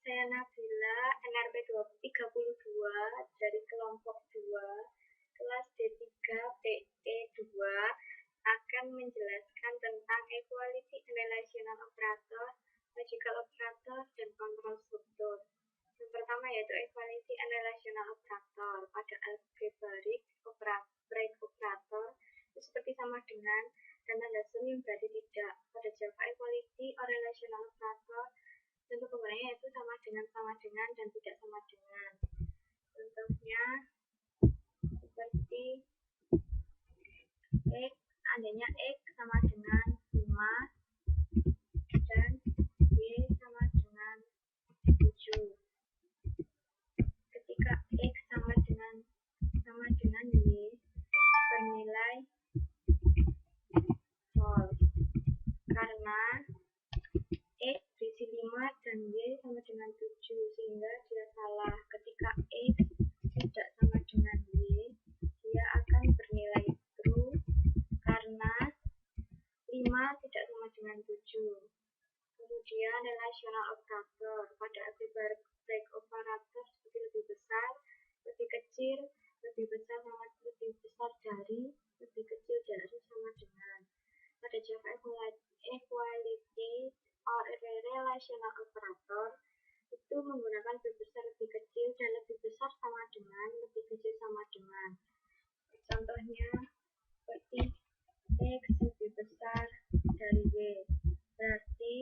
Saya Nabila, NRP 32 dari kelompok 2, kelas D3 PE2 akan menjelaskan tentang equality and relational operator, logical operator, dan control struktur. Yang pertama yaitu equality and relational operator. Pada algebraic operator itu seperti sama dengan dan tanda sum yang berarti tidak. Pada Java equality or relational operator bentuk penggunaannya yaitu sama dengan dan tidak sama dengan. Contohnya seperti X, seandainya X sama dengan 5 dan Y sama dengan 7. Ketika X sama dengan Y bernilai false karena X berisi 5 dan Y sama dengan 7, sehingga dia salah. Ketika X tidak sama dengan Y, dia akan bernilai true karena 5 tidak sama dengan 7. Kemudian relational operator. Pada algebraic operator seperti lebih besar, lebih kecil, lebih besar dari, lebih kecil dari, sama dengan. Pada Java equality or relational operator itu menggunakan lebih besar, lebih kecil, dan lebih besar sama dengan, lebih kecil sama dengan. Contohnya seperti X lebih besar dari Y, berarti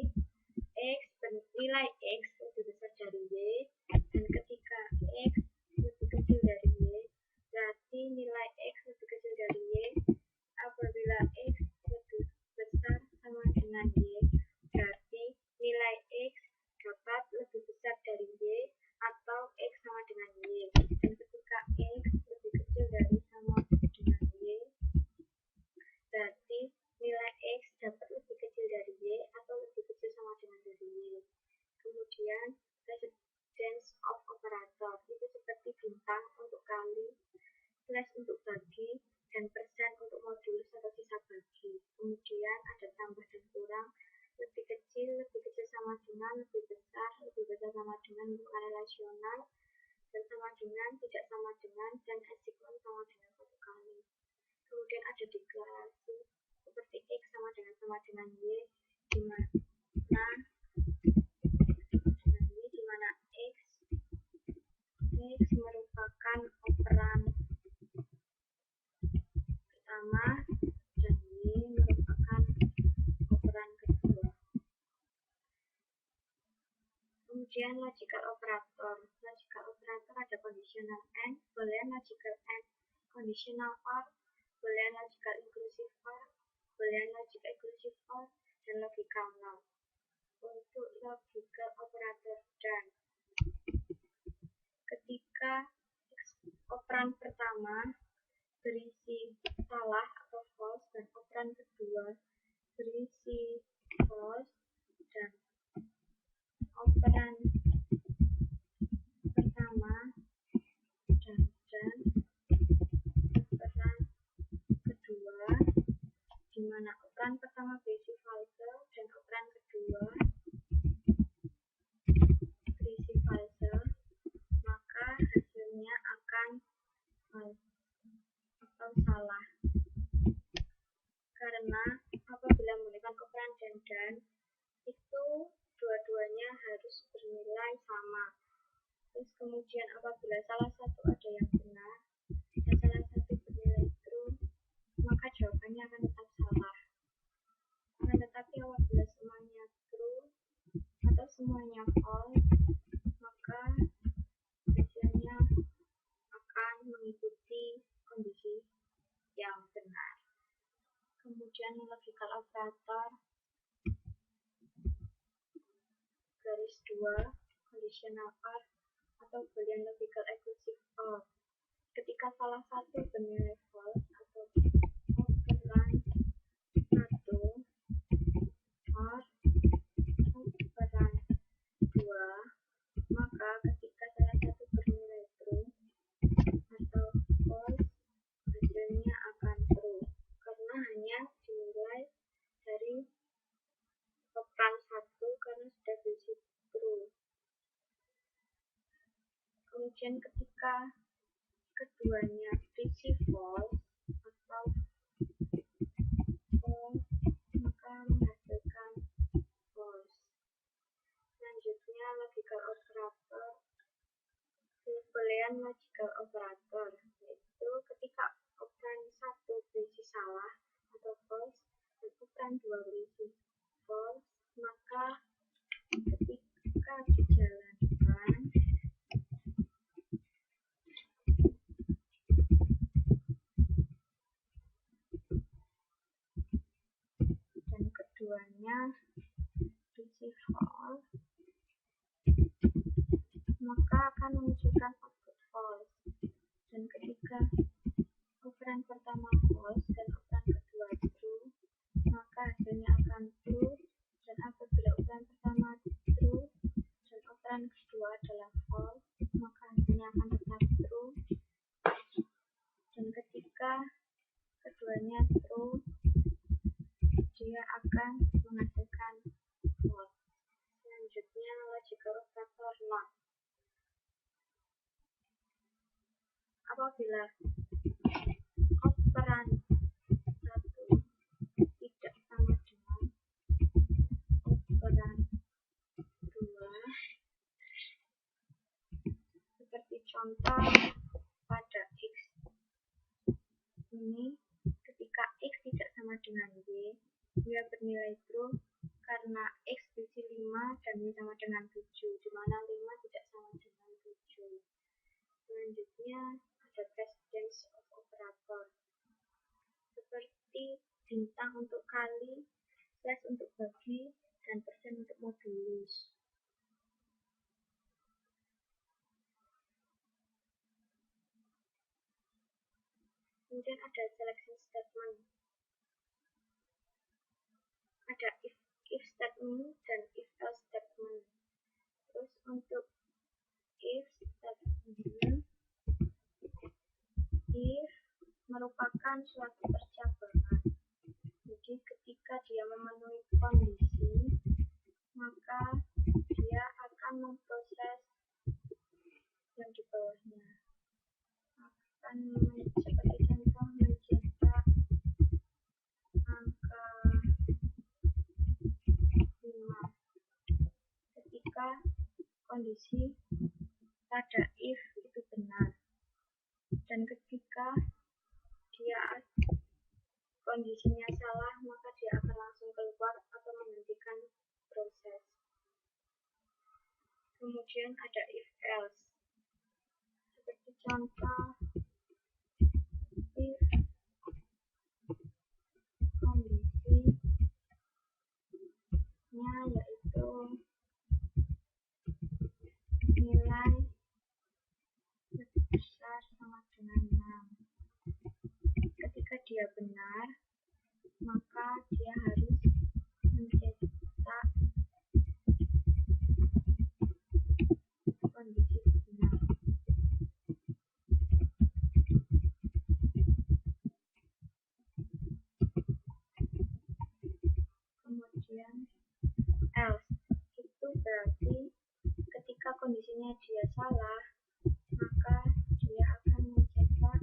nilai X lebih besar dari Y, dan ketika X lebih kecil dari Y, berarti nilai X lebih kecil dari Y. Apabila X lebih besar sama dengan Y, berarti nilai X dapat lebih besar dari Y atau X sama dengan Y. Dan ketika X lebih kecil dari sama dengan Y, berarti nilai X dapat lebih kecil dari Y atau lebih kecil sama dengan dari Y. Kemudian precedence of operator itu seperti bintang untuk kali, slash untuk bagi, dan persen untuk modulus atau sisa bagi. Kemudian ada tambah dan kurang, lebih kecil sama dengan, lebih besar sama dengan bukan relasional, dan sama dengan, tidak sama dengan, dan equal sama dengan satu kali. Kemudian ada deklarasi seperti X sama dengan Y, di mana X merupakan operan pertama dan Y merupakan operan kedua. Kemudian logical operator. Logical operator ada conditional and, boolean logical and, conditional or, boolean logical inclusive or, boolean logic exclusive or, dan logical not. Untuk logical operator dan, ketika operan pertama berisi salah atau false dan operan kedua berisi false dan operan pertama dan operan kedua, di mana operan pertama berisi false dan operan kedua berisi false, maka hasilnya akan false atau salah. Karena apabila menggunakan operan dan itu dua-duanya harus bernilai sama. Terus kemudian apabila salah satu ada yang benar dan salah satu bernilai true, maka jawabannya akan tetap salah. Tetapi apabila semuanya true atau semuanya false, maka hasilnya akan mengikuti kondisi yang benar. Kemudian logical operator garis 2 conditional or atau boolean logical exclusive or. Ketika salah satu bernilai false atau operan 1 or operan 2, maka ketika salah satu bernilai true atau false, hasilnya akan true karena hanya dinilai dari operan 1 karena sudah berisi true. Kemudian ketika keduanya berisi false atau false, maka menghasilkan false. Selanjutnya logical operator, boolean logical operator, yaitu ketika operan 1 berisi salah atau false dan operan 2 berisi false, maka ketika dijalankan dan keduanya berisi false, maka akan menunjukkan output false. Dan ketika operan pertama false dan operan kedua true, maka hasilnya akan true. Dan apabila operan pertama true dan operan kedua adalah false, maka hasilnya akan tetap true. Dan ketika keduanya true, dia akan menghasilkan false. Selanjutnya logical operator not. Apabila operan 1 tidak sama dengan operan 2, seperti contoh pada X ini, ketika X tidak sama dengan Y, dia bernilai true karena X berisi 5 dan Y sama dengan 7, di mana 5 tidak sama dengan 7. Selanjutnya ada precedence of operator, seperti bintang untuk kali, slash untuk bagi, dan persen untuk modulus. Kemudian ada selection statement, ada if statement dan if else statement. Terus untuk if statement, if merupakan suatu percabangan. Jadi ketika dia memenuhi kondisi, maka dia akan memproses yang di bawahnya. Akan seperti contoh mencetak angka 5 ketika kondisi pada if itu benar, dan ketika dia kondisinya salah, maka dia akan langsung keluar atau menghentikan proses. Kemudian ada if else, seperti contoh if kondisinya yaitu nilai lebih besar sama dengan 6. Ketika dia benar, maka dia harus mencetak kondisi benar. Kemudian else itu berarti ketika kondisinya dia salah, maka dia akan mencetak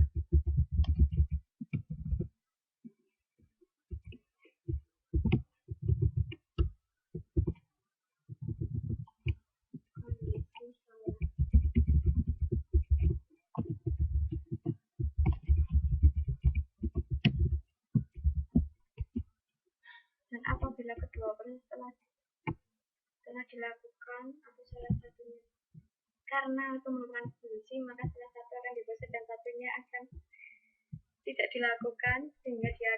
kondisi salah. Dan apabila kedua proses telah dilakukan atau salah satunya karena itu merupakan kondisi, maka salah satu akan diproses dan satunya akan tidak dilakukan, sehingga dia